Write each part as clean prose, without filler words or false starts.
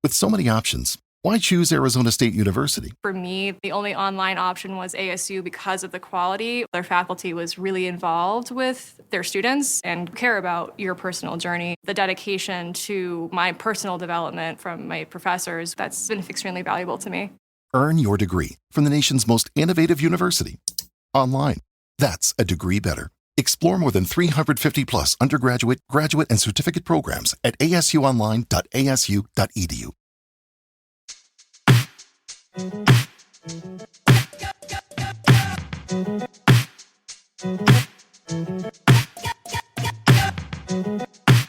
With so many options, why choose Arizona State University? For me, the only online option was ASU because of the quality. Their faculty was really involved with their students and care about your personal journey. The dedication to my personal development from my professors, that's been extremely valuable to me. Earn your degree from the nation's most innovative university. Online. That's a degree better. Explore more than 350 plus undergraduate, graduate, and certificate programs at asuonline.asu.edu.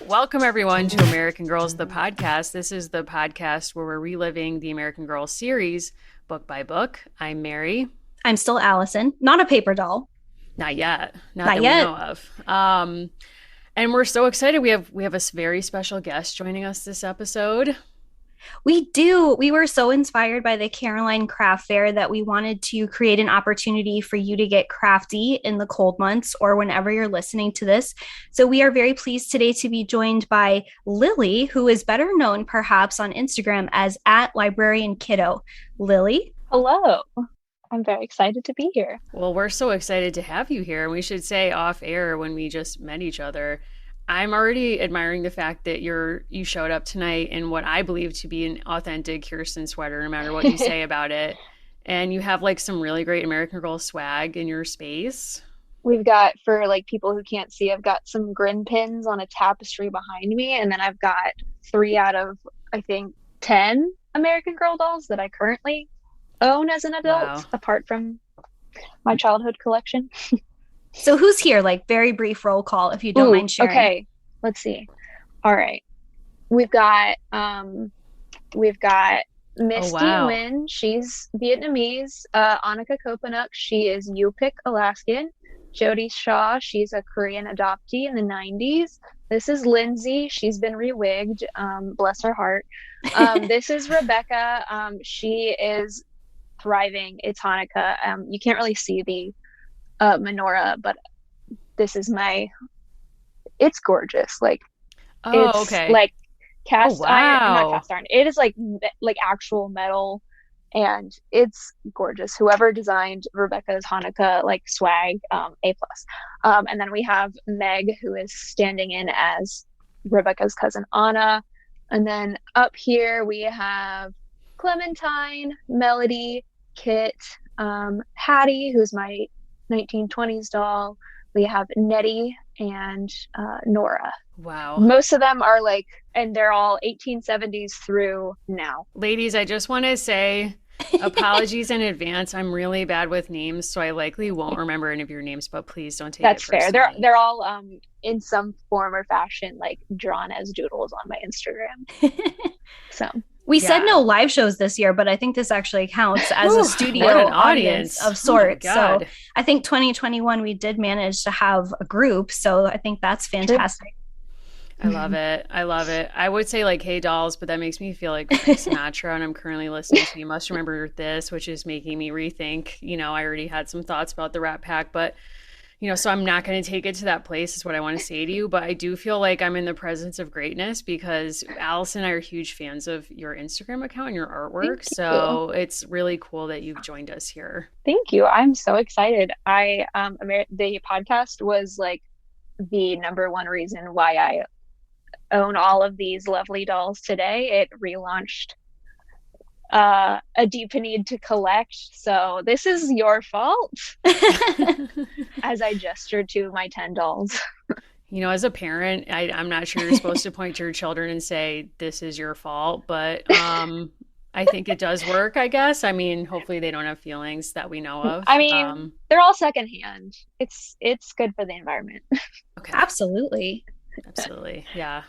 Welcome, everyone, to American Girls, the podcast. This is the podcast where we're reliving the American Girls series, book by book. I'm Mary. I'm still Allison. Not a paper doll. Not yet. Not that yet. we know of. And we're so excited. We have a very special guest joining us this episode. We do. We were so inspired by the Caroline Craft Fair that we wanted to create an opportunity for you to get crafty in the cold months or whenever you're listening to this. So we are very pleased today to be joined by Lily, who is better known perhaps on Instagram as @LibrarianKiddo. Lily? Hello. I'm very excited to be here. Well, we're so excited to have you here. And we should say off air when we just met each other, I'm already admiring the fact that you showed up tonight in what I believe to be an authentic Kirsten sweater, no matter what you say about it. And you have like some really great American Girl swag in your space. We've got, for like people who can't see, I've got some grin pins on a tapestry behind me. And then I've got 3 out of, I think, 10 American Girl dolls that I currently own as an adult, apart from my childhood collection. So who's here? Like very brief roll call, if you don't mind sharing. Okay, let's see. All right, we've got Misty Nguyen. She's Vietnamese. Annika Kopanuk. She is Yupik, Alaskan. Jody Shaw. She's a Korean adoptee in the 90s. This is Lindsay. She's been rewigged. Bless her heart. This is Rebecca. She is thriving. It's Hanukkah. You can't really see the menorah, but this is it's gorgeous. Like, it's like cast iron, not cast iron. It is like actual metal, and it's gorgeous. Whoever designed Rebecca's Hanukkah like swag, A+. And then we have Meg, who is standing in as Rebecca's cousin Anna. And then up here we have Clementine, Melody, Kit, Hattie, who's my 1920s doll. We have Nettie and Nora. Wow. Most of them are like, and they're all 1870s through now. Ladies, I just want to say apologies in advance. I'm really bad with names, so I likely won't remember any of your names, but please don't take That's it personally. fair. They're all in some form or fashion like drawn as doodles on my Instagram. So we said no live shows this year, but I think this actually counts as a studio audience of sorts. So I think 2021, we did manage to have a group. So I think that's fantastic. I love it. I love it. I would say like, hey dolls, but that makes me feel like Frank Sinatra, and I'm currently listening to You Must Remember This, which is making me rethink. I already had some thoughts about the Rat Pack, but so I'm not going to take it to that place is what I want to say to you. But I do feel like I'm in the presence of greatness because Allison and I are huge fans of your Instagram account and your artwork. So it's really cool that you've joined us here. Thank you. I'm so excited. The podcast was like the number one reason why I own all of these lovely dolls today. It relaunched a deep need to collect, so this is your fault. As I gestured to my 10 dolls. As a parent, I'm not sure you're supposed to point to your children and say this is your fault, but I think it does work, I guess. I mean, hopefully they don't have feelings that we know of. I mean, they're all secondhand. It's good for the environment. Okay. Absolutely, yeah.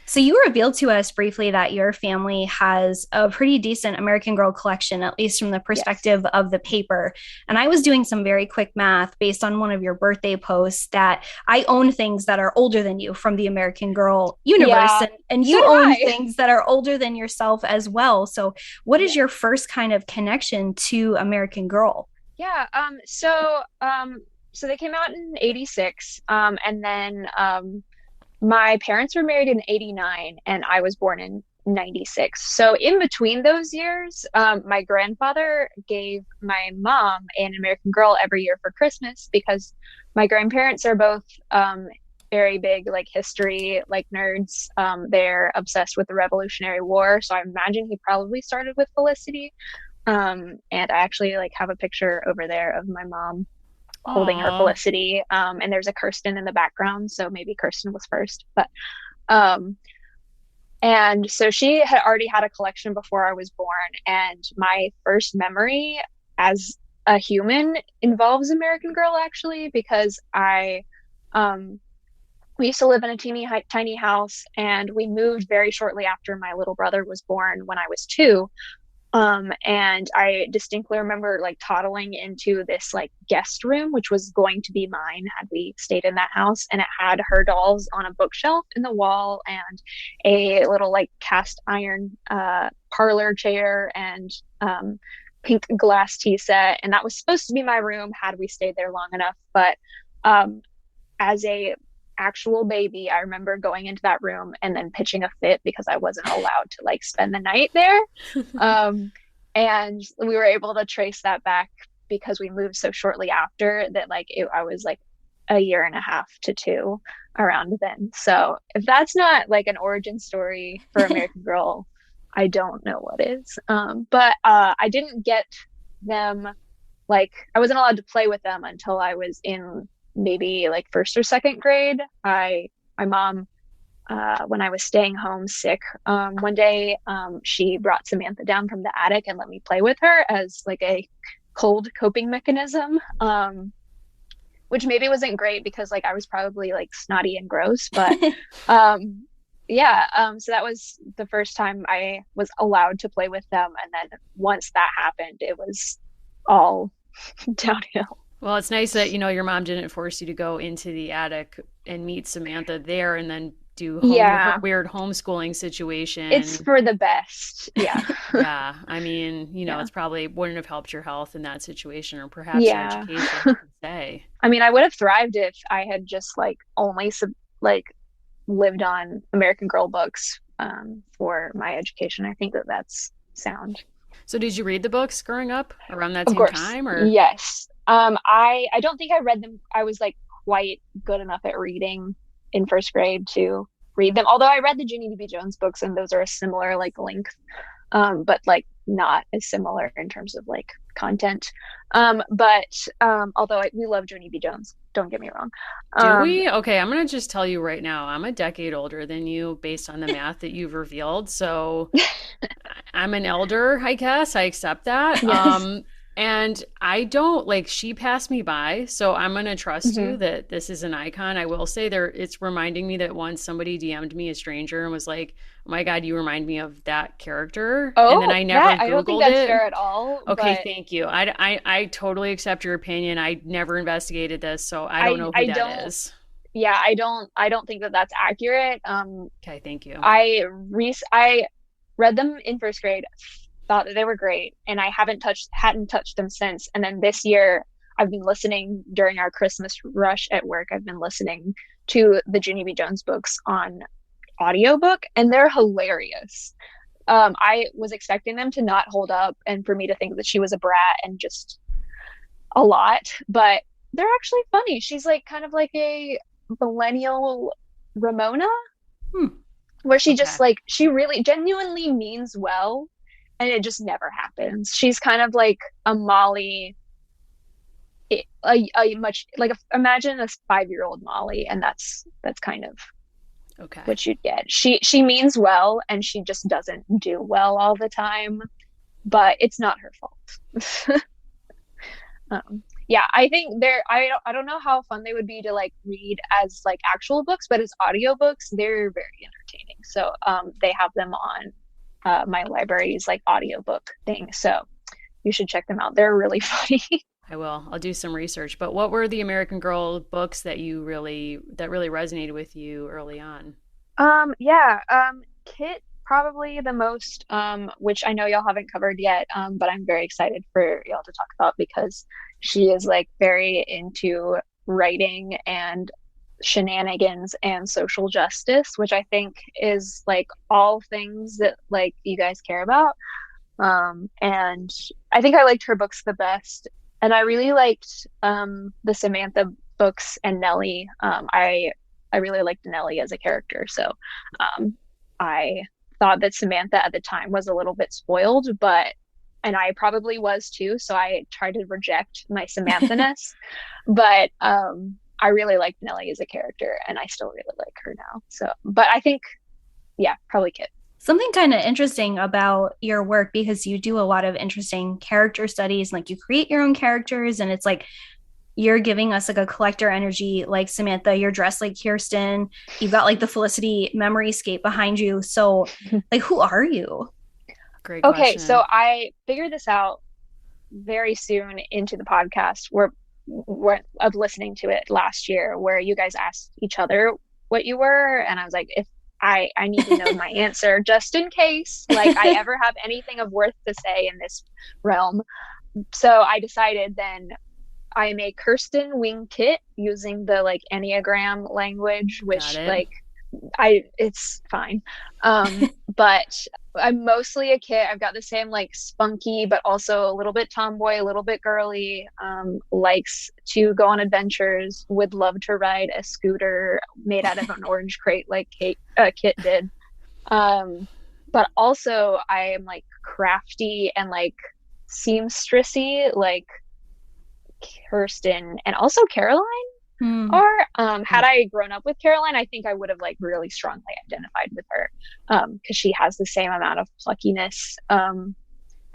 So you revealed to us briefly that your family has a pretty decent American Girl collection, at least from the perspective of the paper. And I was doing some very quick math based on one of your birthday posts that I own things that are older than you from the American Girl universe. And you own things that are older than yourself as well. So what is your first kind of connection to American Girl? Yeah. So they came out in 86. And then my parents were married in 89 and I was born in 96. So in between those years, my grandfather gave my mom an American Girl every year for Christmas because my grandparents are both very big like history like nerds. They're obsessed with the Revolutionary War, so I imagine he probably started with Felicity. And I actually like have a picture over there of my mom holding her Felicity. And there's a Kirsten in the background, so maybe Kirsten was first. But and so she had already had a collection before I was born, and my first memory as a human involves American Girl actually, because we used to live in a tiny house, and we moved very shortly after my little brother was born when I was 2. And I distinctly remember like toddling into this like guest room, which was going to be mine had we stayed in that house. And it had her dolls on a bookshelf in the wall and a little like cast iron parlor chair and pink glass tea set. And that was supposed to be my room had we stayed there long enough. But as a actual baby, I remember going into that room and then pitching a fit because I wasn't allowed to like spend the night there. And we were able to trace that back because we moved so shortly after that, like I was like a year and a half to 2 around then. So if that's not like an origin story for American Girl, I don't know what is. But I didn't get them, like I wasn't allowed to play with them until I was in maybe like 1st or 2nd grade. My mom, when I was staying home sick, one day, she brought Samantha down from the attic and let me play with her as like a cold coping mechanism, which maybe wasn't great because like I was probably like snotty and gross, but yeah. So that was the first time I was allowed to play with them. And then once that happened, it was all downhill. Well, it's nice that, your mom didn't force you to go into the attic and meet Samantha there and then do weird homeschooling situation. It's for the best. Yeah. Yeah. I mean, it's probably wouldn't have helped your health in that situation or perhaps your education, I could say. I mean, I would have thrived if I had just like only lived on American Girl books for my education. I think that's sound. So did you read the books growing up around that same time? Or yes. I don't think I read them. I was like quite good enough at reading in 1st grade to read them. Although I read the Junie B. Jones books, and those are a similar like length, but like not as similar in terms of like content. But although we love Junie B. Jones, don't get me wrong. Do we? Okay, I'm gonna just tell you right now, I'm a decade older than you based on the math that you've revealed. So I'm an elder, I guess. I accept that. Yes. And I don't like, she passed me by, so I'm going to trust you that this is an icon. I will say it's reminding me that once somebody DM'd me, a stranger, and was like, oh my God, you remind me of that character. Oh, and then I never Googled I don't think that's fair at all. Okay, thank you. I totally accept your opinion. I never investigated this, so I don't know who that is. Yeah, I don't think that that's accurate. Okay, thank you. I read them in 1st grade, thought that they were great, and I hadn't touched them since. And then this year I've been listening during our Christmas rush at work. I've been listening to the Junie B. Jones books on audiobook, and they're hilarious. I was expecting them to not hold up and for me to think that she was a brat and just a lot, but they're actually funny. She's like kind of like a millennial Ramona, where she just like, she really genuinely means well. And it just never happens. She's kind of like a Molly, imagine a 5-year-old Molly, and that's kind of what you'd get. She means well, and she just doesn't do well all the time, but it's not her fault. Yeah, I think I don't know how fun they would be to like read as like actual books, but as audiobooks, they're very entertaining. So they have them on my library's like audiobook thing, so you should check them out. They're really funny. I will. I'll do some research. But what were the American Girl books that really resonated with you early on? Kit probably the most, which I know y'all haven't covered yet, but I'm very excited for y'all to talk about because she is like very into writing and shenanigans and social justice, which I think is like all things that like you guys care about. And I think I liked her books the best. And I really liked the Samantha books and Nellie. I really liked Nellie as a character. So I thought that Samantha at the time was a little bit spoiled, and I probably was too. So I tried to reject my Samantha-ness. But I really liked Nellie as a character, and I still really like her now. So, but I think, yeah, probably Kit. Something kind of interesting about your work, because you do a lot of interesting character studies, like you create your own characters, and it's like you're giving us like a collector energy like Samantha, you're dressed like Kirsten, you've got like the Felicity memoryscape behind you. So like, who are you? Great question. Okay, so I figured this out very soon into the podcast of listening to it last year, where you guys asked each other what you were, and I was like, if I need to know my answer just in case like I ever have anything of worth to say in this realm. So I decided then I am a Kirsten wing Kit using the like Enneagram language, which like it's fine. But I'm mostly a Kit. I've got the same like spunky, but also a little bit tomboy, a little bit girly, likes to go on adventures, would love to ride a scooter made out of an orange crate like Kit did. But also I am like crafty and like seamstressy like Kirsten and also Caroline. Had I grown up with Caroline, I think I would have like really strongly identified with her, because she has the same amount of pluckiness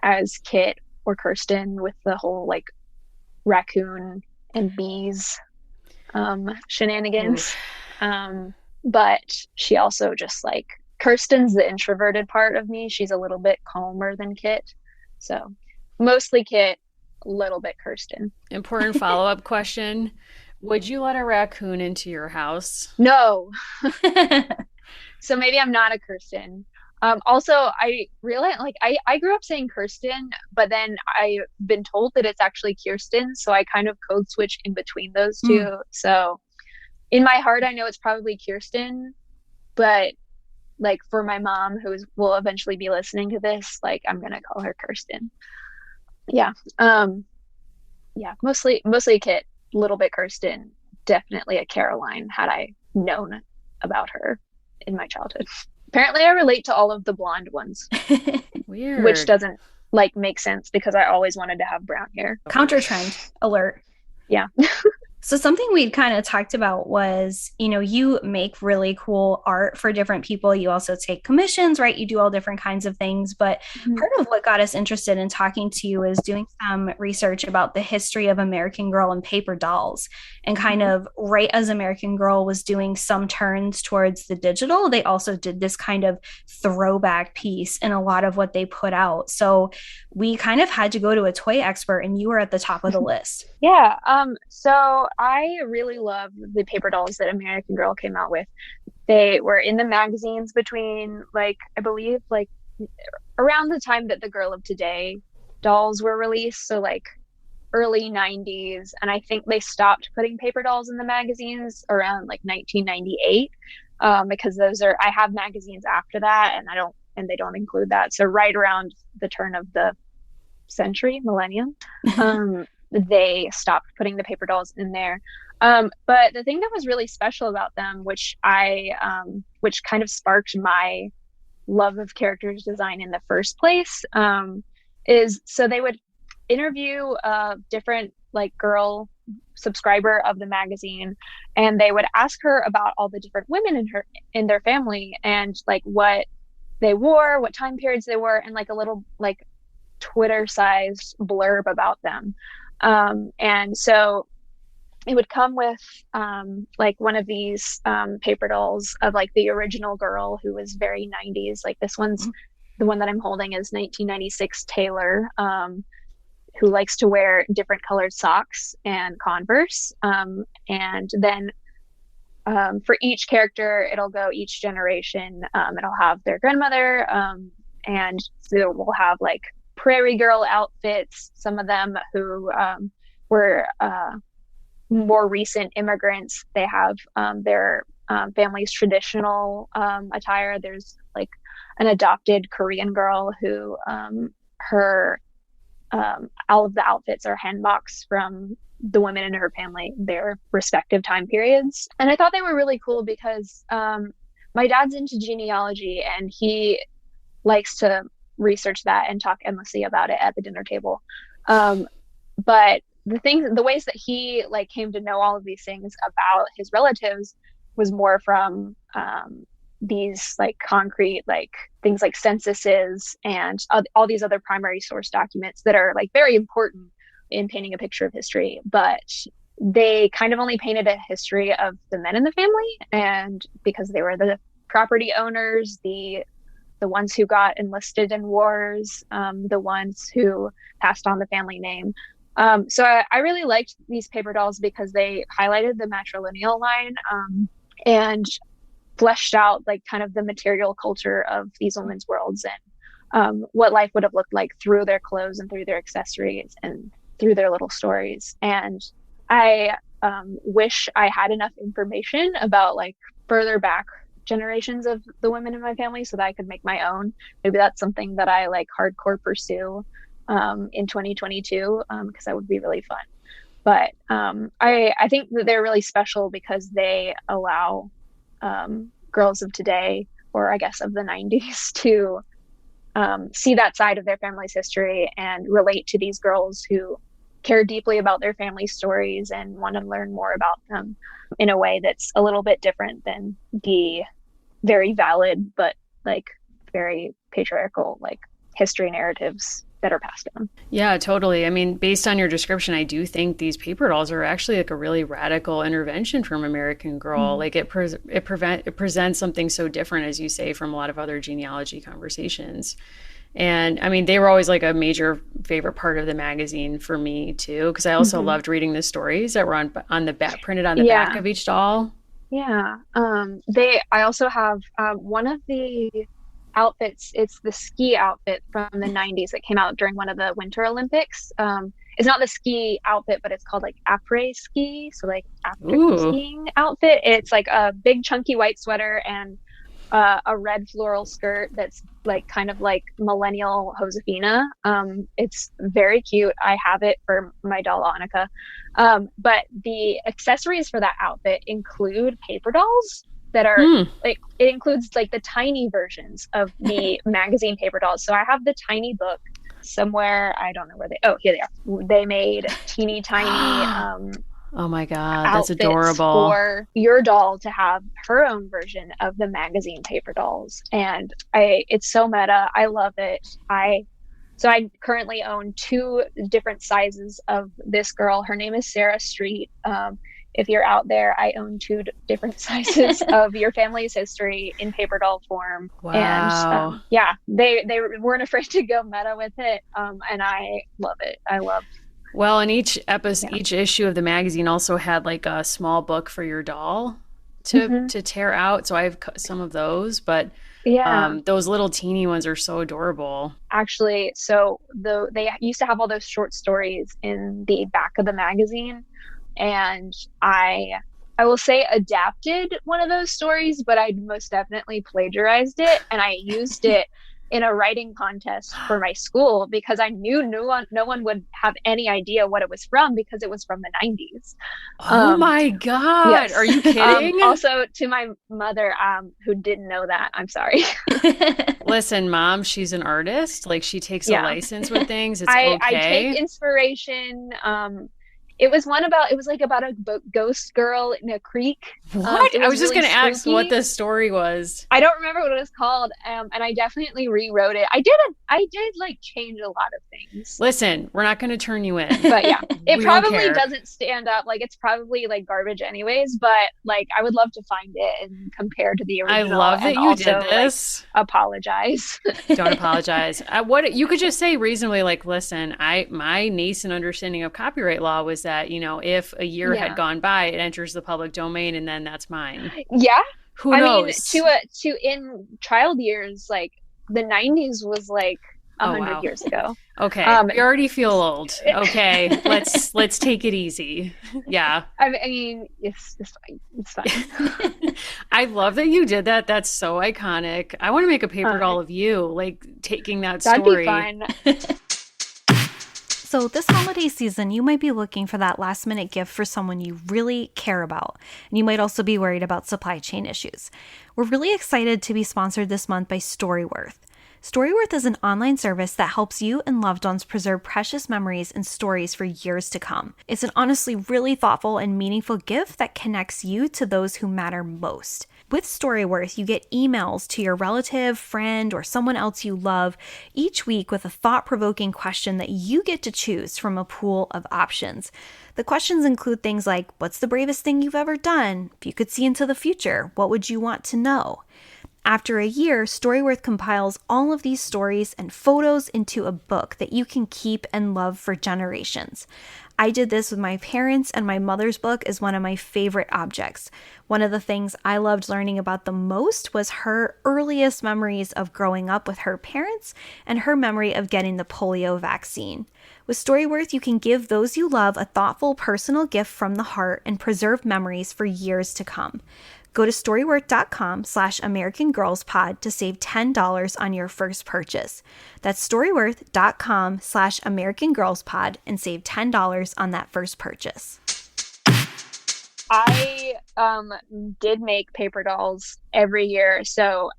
as Kit or Kirsten, with the whole like raccoon and bees shenanigans. But she also just like, Kirsten's the introverted part of me. She's a little bit calmer than Kit, so mostly Kit, a little bit Kirsten. Important follow-up question. Would you let a raccoon into your house? No. So maybe I'm not a Kirsten. Also, I realized like I grew up saying Kirsten, but then I've been told that it's actually Kirsten, so I kind of code switch in between those two. So in my heart, I know it's probably Kirsten, but like for my mom, who will eventually be listening to this, like I'm gonna call her Kirsten. Yeah. Mostly a Kit, a little bit Kirsten, definitely a Caroline had I known about her in my childhood. Apparently I relate to all of the blonde ones. Weird. Which doesn't like make sense because I always wanted to have brown hair. Counter trend alert. Yeah. So something we'd kind of talked about was, you know, you make really cool art for different people. You also take commissions, right? You do all different kinds of things. But part of what got us interested in talking to you is doing some research about the history of American Girl and paper dolls. And kind of right as American Girl was doing some turns towards the digital, they also did this kind of throwback piece in a lot of what they put out. So we kind of had to go to a toy expert, and you were at the top of the list. Yeah. So I really love the paper dolls that American Girl came out with. They were in the magazines between, like, I believe, like, around the time that the Girl of Today dolls were released. So, like, early 90s. And I think they stopped putting paper dolls in the magazines around, like, 1998. Because I have magazines after that, and they don't include that. So right around the turn of the millennium, they stopped putting the paper dolls in there. But the thing that was really special about them, which kind of sparked my love of characters design in the first place, is so they would interview a different like girl subscriber of the magazine, and they would ask her about all the different women in their family and like what they wore, what time periods they were, and like a little like Twitter-sized blurb about them. And so it would come with like one of these paper dolls of like the original girl who was very 90s. Like this one's the one that I'm holding is 1996 Taylor, who likes to wear different colored socks and Converse. And then for each character, it'll go each generation. It'll have their grandmother, and so we'll have like Prairie Girl outfits, some of them who were more recent immigrants, they have their family's traditional attire. There's like an adopted Korean girl who her all of the outfits are handbox from the women in her family, their respective time periods. And I thought they were really cool because my dad's into genealogy and he likes to research that and talk endlessly about it at the dinner table. But the ways that he like came to know all of these things about his relatives was more from these like concrete like things like censuses and all these other primary source documents that are like very important in painting a picture of history, but they kind of only painted a history of the men in the family, and because they were the property owners, the ones who got enlisted in wars, the ones who passed on the family name. So I really liked these paper dolls because they highlighted the matrilineal line and fleshed out like kind of the material culture of these women's worlds and what life would have looked like through their clothes and through their accessories and through their little stories. And I wish I had enough information about like further back generations of the women in my family so that I could make my own. Maybe that's something that I like hardcore pursue in 2022 because that would be really fun. But I think that they're really special because they allow girls of today, or I guess of the 90s, to see that side of their family's history and relate to these girls who care deeply about their family stories and want to learn more about them in a way that's a little bit different than the very valid but like very patriarchal like history narratives that are passed down. Yeah, totally. I mean, based on your description, I do think these paper dolls are actually like a really radical intervention from American Girl. Like it presents something so different, as you say, from a lot of other genealogy conversations. And I mean, they were always like a major favorite part of the magazine for me too, because I also loved reading the stories that were on the back, printed on the back of each doll. Yeah. I also have one of the outfits. It's the ski outfit from the 90s that came out during one of the Winter Olympics. It's not the ski outfit, but it's called like après ski. So like after skiing outfit. It's like a big chunky white sweater and a red floral skirt that's like kind of like millennial Josefina. It's very cute. I have it for my doll Annika. But the accessories for that outfit include paper dolls that are like, it includes like the tiny versions of the magazine paper dolls. So I have the tiny book somewhere. I don't know where here they are. They made teeny tiny oh my God, that's adorable. For your doll to have her own version of the magazine paper dolls. And it's so meta. I love it. So I currently own 2 different sizes of this girl. Her name is Sarah Street. If you're out there, I own 2 different sizes of your family's history in paper doll form. Wow. And they weren't afraid to go meta with it. And I love it. Well, and each issue of the magazine also had like a small book for your doll to tear out. So I have some of those, but those little teeny ones are so adorable. Actually, so they used to have all those short stories in the back of the magazine, and I will say adapted one of those stories, but I most definitely plagiarized it, and I used it in a writing contest for my school because I knew no one would have any idea what it was from because it was from the 90s. Oh my God. Yes. Are you kidding? Also to my mother, who didn't know that, I'm sorry. Listen, Mom, she's an artist. Like she takes a license with things. It's okay. I take inspiration. It was about a ghost girl in a creek. What? I was just going to ask what the story was. I don't remember what it was called. And I definitely rewrote it. I did like change a lot of things. Listen, we're not going to turn you in. But yeah, it probably doesn't stand up. Like it's probably like garbage anyways, but like I would love to find it and compare to the original. I love that you did this. Like, apologize. Don't apologize. What you could just say reasonably like, listen, my nascent understanding of copyright law was that, you know, if a year had gone by, it enters the public domain and then that's mine. Yeah. Who knows? I mean, to in child years, like the 90s was like 100 years ago. Okay, we already feel old. Okay, let's take it easy. Yeah. I mean, it's fine. It's fine. I love that you did that. That's so iconic. I want to make a paper doll of you, like taking that story. That'd be fun. So this holiday season, you might be looking for that last minute gift for someone you really care about. And you might also be worried about supply chain issues. We're really excited to be sponsored this month by Storyworth. Storyworth is an online service that helps you and loved ones preserve precious memories and stories for years to come. It's an honestly really thoughtful and meaningful gift that connects you to those who matter most. With Storyworth, you get emails to your relative, friend, or someone else you love each week with a thought-provoking question that you get to choose from a pool of options. The questions include things like, what's the bravest thing you've ever done? If you could see into the future, what would you want to know? After a year, Storyworth compiles all of these stories and photos into a book that you can keep and love for generations. I did this with my parents, and my mother's book is one of my favorite objects. One of the things I loved learning about the most was her earliest memories of growing up with her parents and her memory of getting the polio vaccine. With Storyworth, you can give those you love a thoughtful personal gift from the heart and preserve memories for years to come. Go to storyworth.com/AmericanGirlsPod to save $10 on your first purchase. That's storyworth.com/AmericanGirlsPod and save $10 on that first purchase. I did make paper dolls every year. So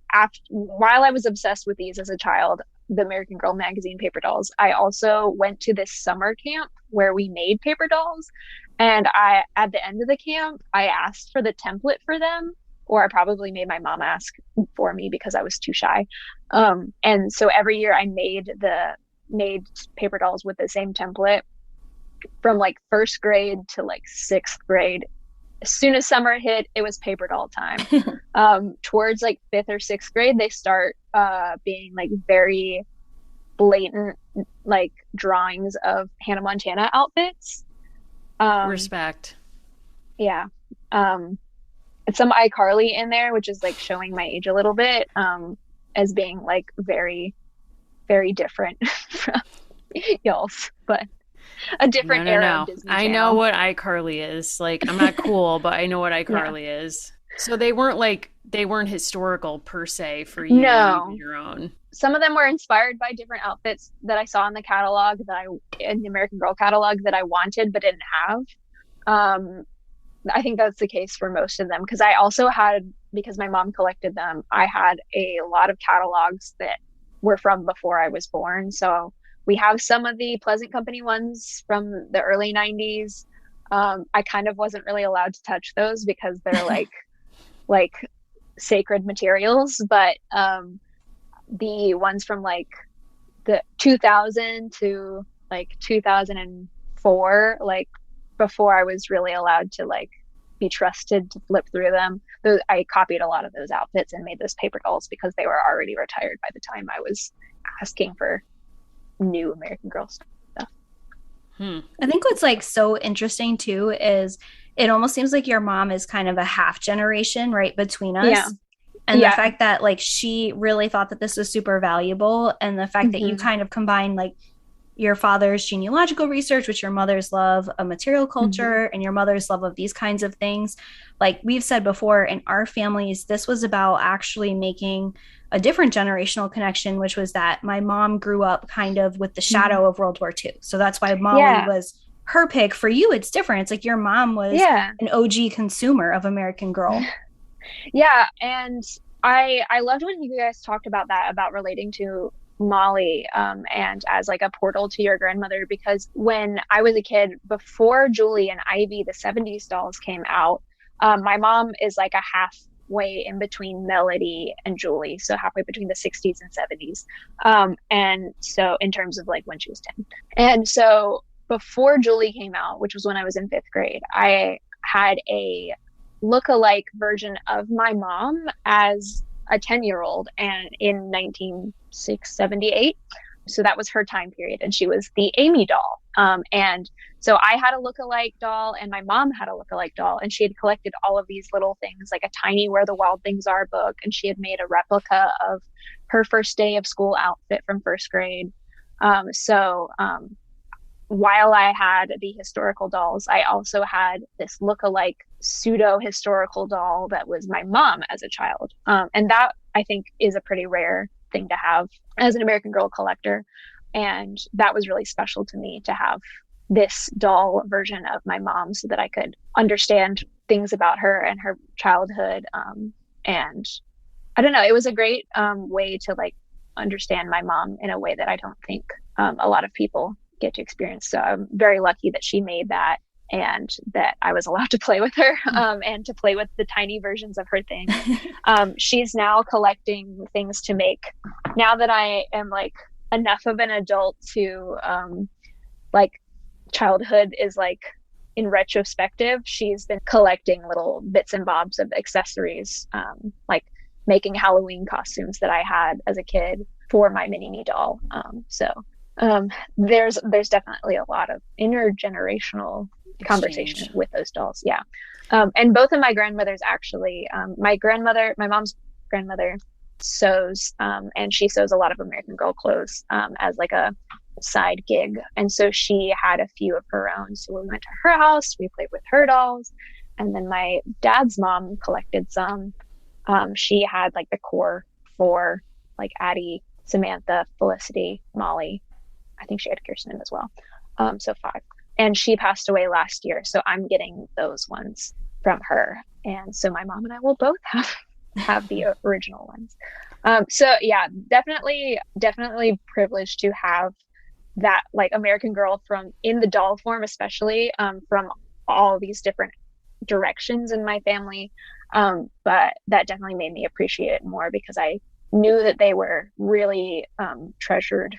while I was obsessed with these as a child, the American Girl magazine paper dolls, I also went to this summer camp where we made paper dolls. And at the end of the camp, I asked for the template for them, or I probably made my mom ask for me because I was too shy. And so every year I made paper dolls with the same template from like first grade to like sixth grade. As soon as summer hit, it was paper doll time. Towards like fifth or sixth grade, they start being like very blatant like drawings of Hannah Montana outfits. Respect. Yeah. It's some iCarly in there, which is like showing my age a little bit, as being like very, very different from y'all's, but a different era of Disney I Channel. know what iCarly is. Like, I'm not cool, but I know what iCarly is. So they weren't historical per se for you. No. Your own. Some of them were inspired by different outfits that I saw in the catalog in the American Girl catalog that I wanted but didn't have. I think that's the case for most of them, because I also had, because my mom collected them, I had a lot of catalogs that were from before I was born. So we have some of the Pleasant Company ones from the early 90s. I kind of wasn't really allowed to touch those because they're like sacred materials, but the ones from like the 2000 to like 2004, like before I was really allowed to like be trusted to flip through them, I copied a lot of those outfits and made those paper dolls because they were already retired by the time I was asking for new American Girl stuff. I think what's like so interesting too is it almost seems like your mom is kind of a half generation right between us. Yeah. And the fact that like she really thought that this was super valuable, and the fact that you kind of combine like your father's genealogical research with your mother's love of material culture and your mother's love of these kinds of things. Like we've said before, in our families, this was about actually making a different generational connection, which was that my mom grew up kind of with the shadow of World War II. So that's why Molly was her pick. For you, it's different. It's like your mom was an OG consumer of American Girl. Yeah. And I loved when you guys talked about that, about relating to Molly and as like a portal to your grandmother, because when I was a kid, before Julie and Ivy, the 70s dolls came out, my mom is like a halfway in between Melody and Julie, so halfway between the 60s and 70s, and so in terms of like when she was 10. And so before Julie came out, which was when I was in 5th grade, I had a look-alike version of my mom as a 10-year-old, and in 1978, So that was her time period. And she was the Amy doll. And so I had a look-alike doll and my mom had a look-alike doll. And she had collected all of these little things, like a tiny Where the Wild Things Are book. And she had made a replica of her first day of school outfit from first grade. While I had the historical dolls, I also had this look-alike pseudo-historical doll that was my mom as a child. And that, I think, is a pretty rare thing to have as an American Girl collector. And that was really special to me to have this doll version of my mom so that I could understand things about her and her childhood. And I don't know, it was a great way to like understand my mom in a way that I don't think a lot of people get to experience. So I'm very lucky that she made that and that I was allowed to play with her and to play with the tiny versions of her things. She's now collecting things to make, now that I am like enough of an adult to like childhood is like in retrospective, she's been collecting little bits and bobs of accessories, like making Halloween costumes that I had as a kid for my mini-me doll. There's definitely a lot of intergenerational conversation with those dolls. Yeah. And both of my grandmothers actually, my mom's grandmother sews, and she sews a lot of American Girl clothes as like a side gig. And so she had a few of her own. So we went to her house, we played with her dolls. And then my dad's mom collected some. She had like the core for like Addie, Samantha, Felicity, Molly. I think she had Kirsten as well. So 5. And she passed away last year. So I'm getting those ones from her. And so my mom and I will both have the original ones. So yeah, definitely privileged to have that like American Girl from in the doll form, especially from all these different directions in my family. But that definitely made me appreciate it more because I knew that they were really treasured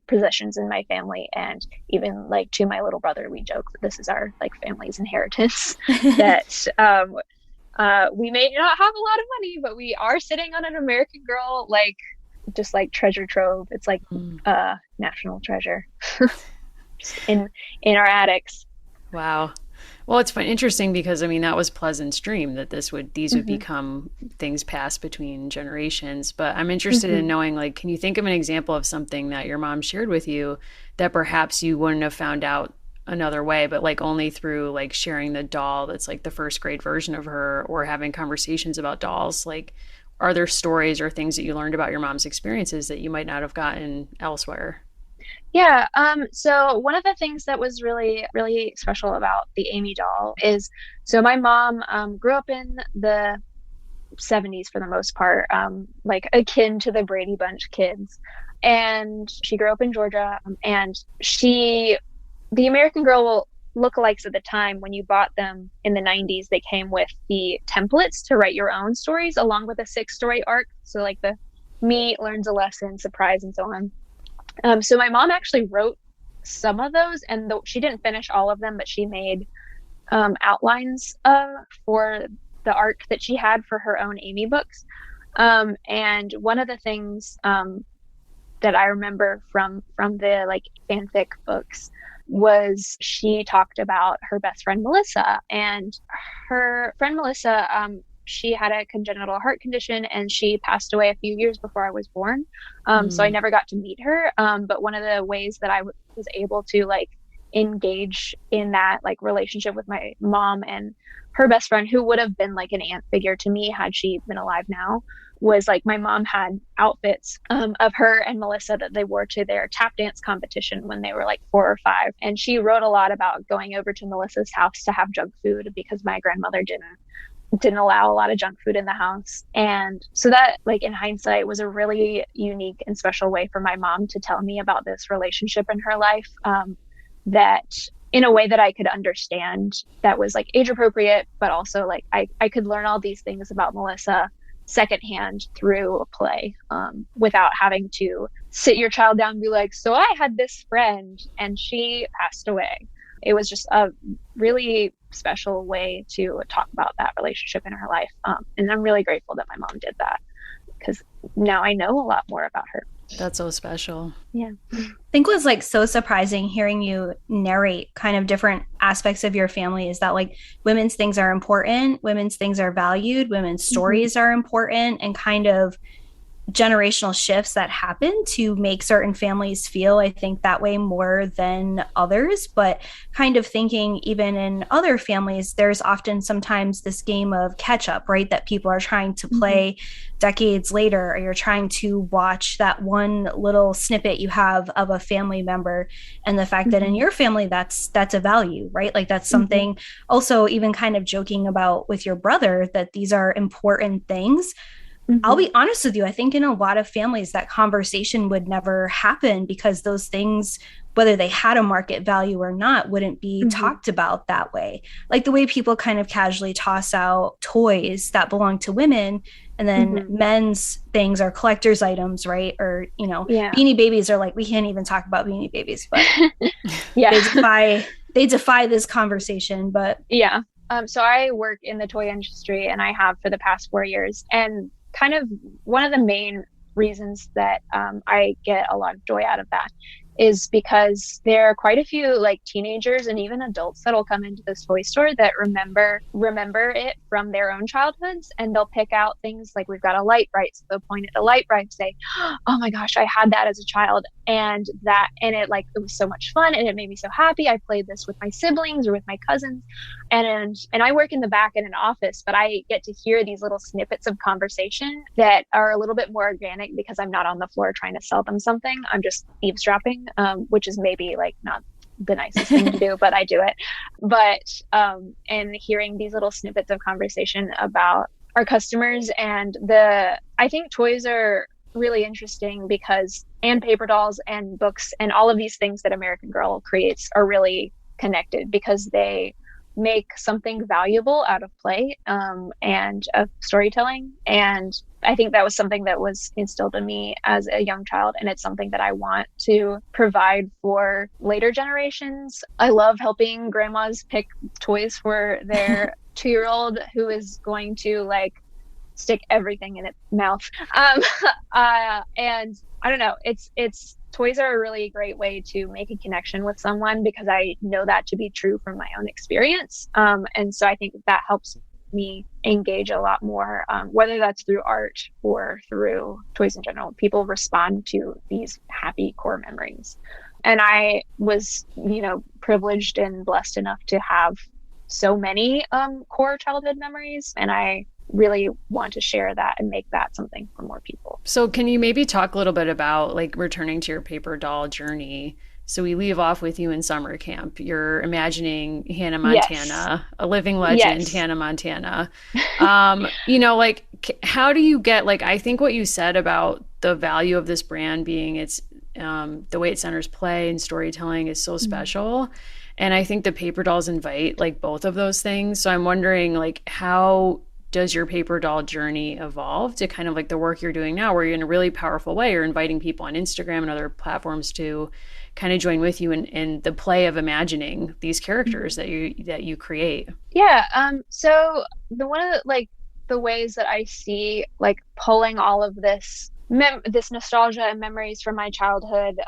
possessions in my family. And even like to my little brother, we joke that this is our like family's inheritance. That we may not have a lot of money, but we are sitting on an American Girl like just like treasure trove. It's like national treasure in our attics. Wow. Well, it's interesting because I mean that was Pleasant's dream that these would become things passed between generations. But I'm interested in knowing, like, can you think of an example of something that your mom shared with you that perhaps you wouldn't have found out another way, but like only through like sharing the doll that's like the first grade version of her or having conversations about dolls? Like, are there stories or things that you learned about your mom's experiences that you might not have gotten elsewhere? Yeah. So one of the things that was really, really special about the Amy doll is, so my mom grew up in the 70s for the most part, like akin to the Brady Bunch kids. And she grew up in Georgia, and the American Girl lookalikes at the time, when you bought them in the 90s, they came with the templates to write your own stories along with a 6-story arc. So like the meet, learns a lesson, surprise, and so on. So my mom actually wrote some of those, and she didn't finish all of them, but she made outlines for the arc that she had for her own Amy books. And one of the things that I remember from the like fanfic books was she talked about her best friend Melissa, and her friend Melissa, she had a congenital heart condition and she passed away a few years before I was born. So I never got to meet her. But one of the ways that I was able to like engage in that like relationship with my mom and her best friend, who would have been like an aunt figure to me had she been alive now, was like my mom had outfits of her and Melissa that they wore to their tap dance competition when they were like 4 or 5. And she wrote a lot about going over to Melissa's house to have junk food because my grandmother didn't allow a lot of junk food in the house. And so that, like, in hindsight, was a really unique and special way for my mom to tell me about this relationship in her life, that in a way that I could understand, that was like age appropriate, but also like I could learn all these things about Melissa secondhand through a play, without having to sit your child down and be like, so I had this friend and she passed away. It was just a really special way to talk about that relationship in her life. And I'm really grateful that my mom did that, because now I know a lot more about her. That's so special. Yeah. I think what's like so surprising hearing you narrate kind of different aspects of your family is that like women's things are important, women's things are valued, women's stories are important, and kind of generational shifts that happen to make certain families feel, I think, that way more than others. But kind of thinking even in other families, there's often sometimes this game of catch up, right? That people are trying to play decades later, or you're trying to watch that one little snippet you have of a family member. And the fact that in your family, that's a value, right? Like that's something also even kind of joking about with your brother, that these are important things. I'll be honest with you. I think in a lot of families that conversation would never happen because those things, whether they had a market value or not, wouldn't be talked about that way. Like the way people kind of casually toss out toys that belong to women, and then men's things are collector's items, right? Or, you know, Beanie Babies are like, we can't even talk about Beanie Babies, but they defy this conversation. But so I work in the toy industry, and I have for the past 4 years. And kind of one of the main reasons that I get a lot of joy out of that is because there are quite a few like teenagers and even adults that'll come into this toy store that remember it from their own childhoods, and they'll pick out things like, we've got a light bright, so they'll point at the light bright and say, oh my gosh, I had that as a child, and it was so much fun, and it made me so happy. I played this with my siblings or with my cousins, and I work in the back in an office, but I get to hear these little snippets of conversation that are a little bit more organic because I'm not on the floor trying to sell them something. I'm just eavesdropping, which is maybe like not the nicest thing to do, but I do it. But and hearing these little snippets of conversation about our customers, and I think toys are really interesting because, and paper dolls and books and all of these things that American Girl creates are really connected because they make something valuable out of play and of storytelling. And I think that was something that was instilled in me as a young child, and it's something that I want to provide for later generations. I love helping grandmas pick toys for their 2-year-old who is going to like stick everything in its mouth. And I don't know, it's toys are a really great way to make a connection with someone because I know that to be true from my own experience. And so I think that helps me engage a lot more, whether that's through art or through toys in general. People respond to these happy core memories. And I was, privileged and blessed enough to have so many core childhood memories. And I really want to share that and make that something for more people. So can you maybe talk a little bit about like returning to your paper doll journey? So we leave off with you in summer camp. You're imagining Hannah Montana, a living legend, Hannah Montana. Like how do you get, like, I think what you said about the value of this brand being its the way it centers play and storytelling is so special. And I think the paper dolls invite like both of those things. So I'm wondering, like, how does your paper doll journey evolve to kind of like the work you're doing now, where you're in a really powerful way, you're inviting people on Instagram and other platforms to kind of join with you in the play of imagining these characters that you create? So one of the ways that I see like pulling all of this this nostalgia and memories from my childhood,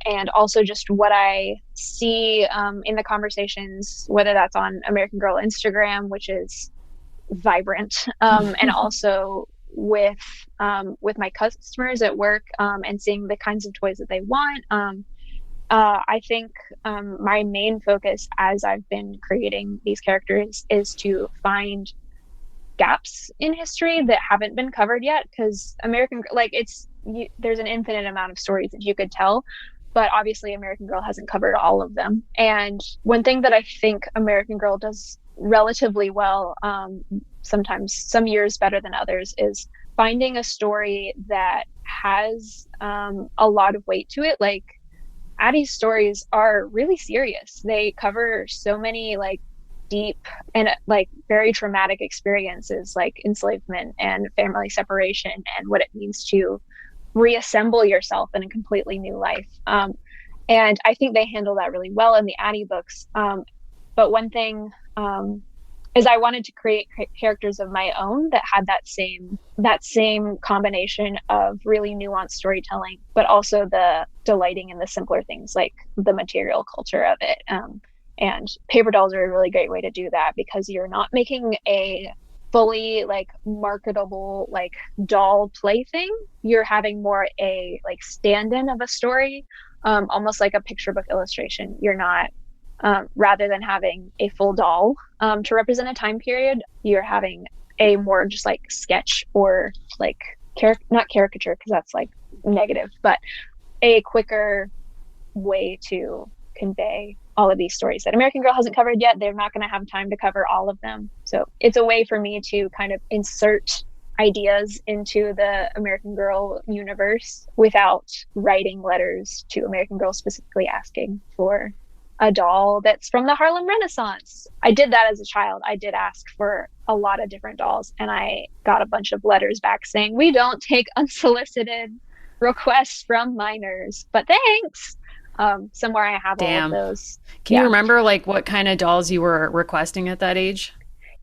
and also just what I see in the conversations, whether that's on American Girl Instagram, which is vibrant, and also with my customers at work, and seeing the kinds of toys that they want. I think my main focus as I've been creating these characters is to find gaps in history that haven't been covered yet, because there's an infinite amount of stories that you could tell, but obviously American Girl hasn't covered all of them. And one thing that I think American Girl does relatively well, sometimes some years better than others, is finding a story that has a lot of weight to it. Like Addie's stories are really serious. They cover so many like deep and like very traumatic experiences, like enslavement and family separation and what it means to reassemble yourself in a completely new life. And I think they handle that really well in the Addie books. But one thing is I wanted to create characters of my own that had that same combination of really nuanced storytelling, but also the delighting in the simpler things like the material culture of it. And paper dolls are a really great way to do that, because you're not making a fully like marketable like doll plaything. You're having more a like stand-in of a story, almost like a picture book illustration. You're not rather than having a full doll to represent a time period, you're having a more just like sketch or like not caricature, because that's like negative, but a quicker way to convey all of these stories that American Girl hasn't covered yet. They're not going to have time to cover all of them. So it's a way for me to kind of insert ideas into the American Girl universe without writing letters to American Girl specifically asking for a doll that's from the Harlem Renaissance. I did that as a child. I did ask for a lot of different dolls, and I got a bunch of letters back saying, we don't take unsolicited requests from minors, but thanks. Somewhere I have all of those. Can you remember like what kind of dolls you were requesting at that age?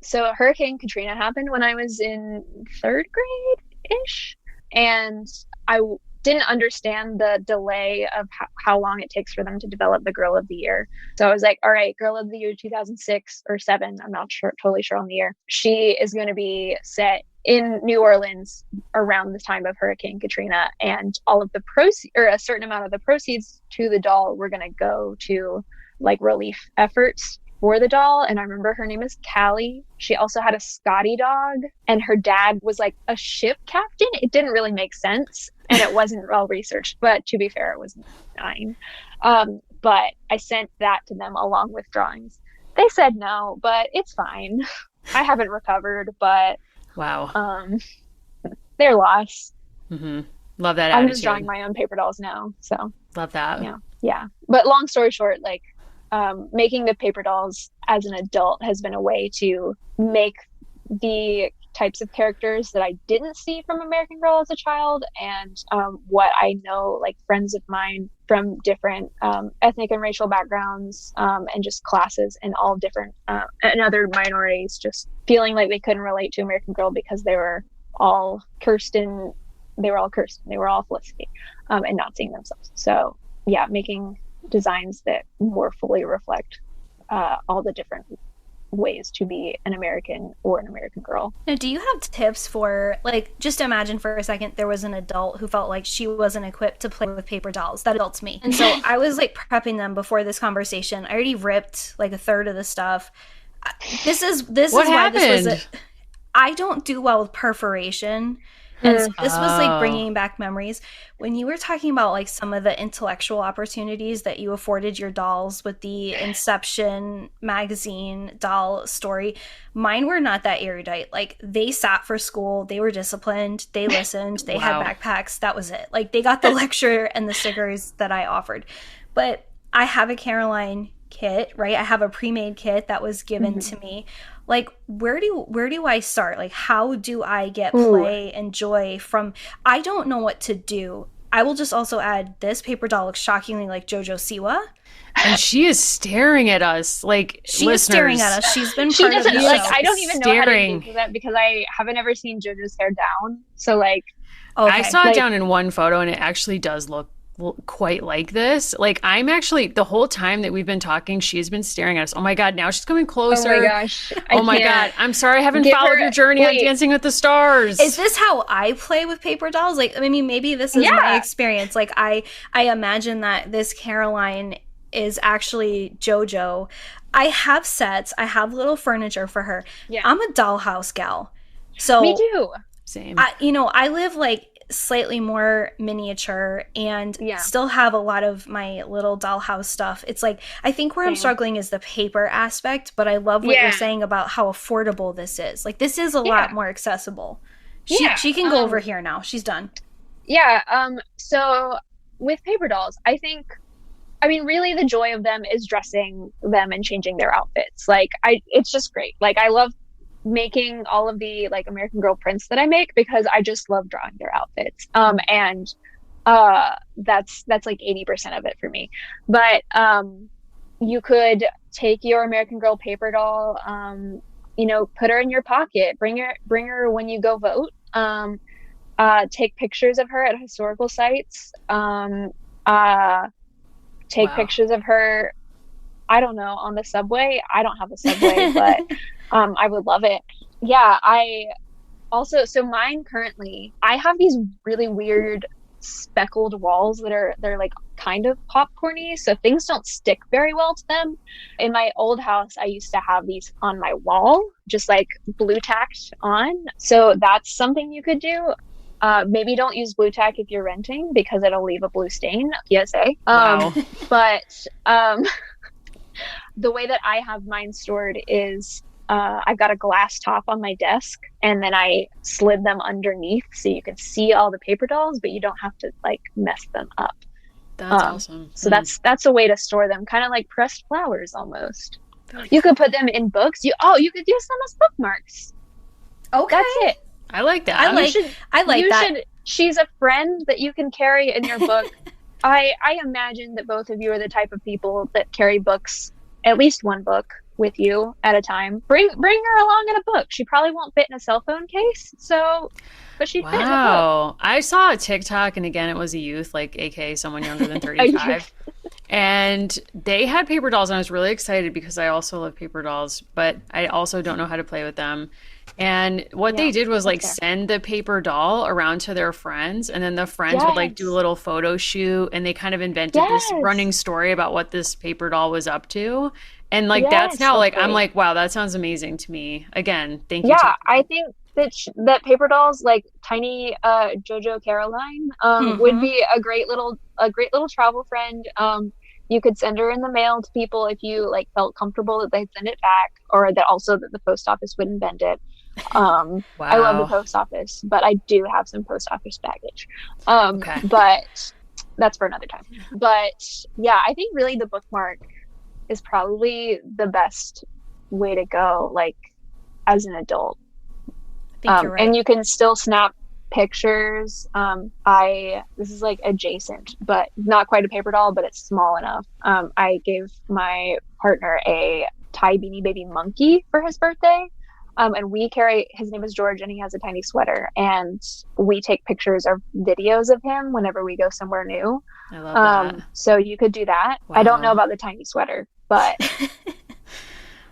So Hurricane Katrina happened when I was in 3rd grade-ish, and I didn't understand the delay of how long it takes for them to develop the Girl of the Year. So I was like, all right, Girl of the Year 2006 or 7, I'm not totally sure on the year. She is going to be set in New Orleans around the time of Hurricane Katrina, and all of the proceeds, or a certain amount of the proceeds to the doll, were going to go to like relief efforts for the doll. And I remember her name is Callie. She also had a Scotty dog, and her dad was like a ship captain. It didn't really make sense, and it wasn't well researched, but to be fair, it was 9. But I sent that to them along with drawings. They said no, but it's fine. I haven't recovered, but wow. Their loss. Mm-hmm. Love that I'm attitude. just drawing my own paper dolls now, so love that. Yeah. But long story short, like making the paper dolls as an adult has been a way to make the types of characters that I didn't see from American Girl as a child, and what I know, like friends of mine from different ethnic and racial backgrounds, and just classes and all different and other minorities, just feeling like they couldn't relate to American Girl because they were all Kirsten, they were all Felicity, and not seeing themselves. So yeah, making designs that more fully reflect all the different ways to be an American or an American girl. Now, do you have tips for, like, just imagine for a second there was an adult who felt like she wasn't equipped to play with paper dolls. That adult's me. And so I was like prepping them before this conversation. I already ripped like a third of the stuff. This is why this was I don't do well with perforation. And so this was like bringing back memories. When you were talking about like some of the intellectual opportunities that you afforded your dolls with the Inception magazine doll story, mine were not that erudite. Like they sat for school, they were disciplined, they listened, they had backpacks. That was it. Like they got the lecture and the stickers that I offered. But I have a Caroline kit, right? I have a pre-made kit that was given to me. Like, where do I start? Like, how do I get play and joy from? I don't know what to do. I will just also add, this paper doll looks shockingly like JoJo Siwa. And she is staring at us, like, she is staring at us. She's been she part doesn't, of like, show. I don't even know how to engage with that because I haven't ever seen JoJo's hair down. So, like, I saw it down in one photo, and it actually does look quite like this. Like, I'm actually, the whole time that we've been talking, she's been staring at us. Oh my god, now she's coming closer. Oh my gosh. Oh my god, I'm sorry I haven't followed your journey on Dancing with the Stars. Is this how I play with paper dolls? Like, I mean, maybe this is my experience. Like, I imagine that this Caroline is actually JoJo. I have sets, I have little furniture for her. I'm a dollhouse gal. So me too. Same. I live like slightly more miniature and still have a lot of my little dollhouse stuff. It's like, I think where I'm struggling is the paper aspect, but I love what you're saying about how affordable this is. Like, this is a lot more accessible. She can go over here now. She's done. So with paper dolls, I mean, really the joy of them is dressing them and changing their outfits. Like, it's just great. Like, I love making all of the like American Girl prints that I make because I just love drawing their outfits. And that's like 80% of it for me. But you could take your American Girl paper doll, put her in your pocket, bring her when you go vote, take pictures of her at historical sites, take pictures of her, I don't know, on the subway. I don't have a subway, but I would love it. Yeah, so mine currently, I have these really weird speckled walls they're like kind of popcorny, so things don't stick very well to them. In my old house, I used to have these on my wall, just like blue tacked on. So that's something you could do. Maybe don't use blue tack if you're renting because it'll leave a blue stain. PSA. Wow. But the way that I have mine stored is I've got a glass top on my desk, and then I slid them underneath so you can see all the paper dolls, but you don't have to like mess them up. That's awesome. So that's a way to store them, kind of like pressed flowers almost. You could put them in books. You could use them as bookmarks. Okay, that's it. I like that. I like that. She's a friend that you can carry in your book. I imagine that both of you are the type of people that carry books, at least one book, with you at a time. Bring her along in a book. She probably won't fit in a cell phone case, but she'd fit in a book. I saw a TikTok, and again, it was a youth, like aka someone younger than 35. And they had paper dolls, and I was really excited because I also love paper dolls, but I also don't know how to play with them. And what they did was like send the paper doll around to their friends, and then the friends would like do a little photo shoot, and they kind of invented this running story about what this paper doll was up to. And like that's how like I'm like, wow, that sounds amazing to me. Again, thank you. Yeah, I think that paper dolls like tiny JoJo Caroline would be a great little travel friend. You could send her in the mail to people if you like felt comfortable that they'd send it back, or that also that the post office wouldn't bend it. I love the post office, but I do have some post office baggage. But that's for another time. But yeah, I think really the bookmark is probably the best way to go, like as an adult. I think you're right. And you can still snap pictures. This is like adjacent, but not quite a paper doll, but it's small enough. I gave my partner a Thai Beanie Baby monkey for his birthday. And his name is George, and he has a tiny sweater, and we take pictures or videos of him whenever we go somewhere new. I love that. So you could do that. Wow. I don't know about the tiny sweater, but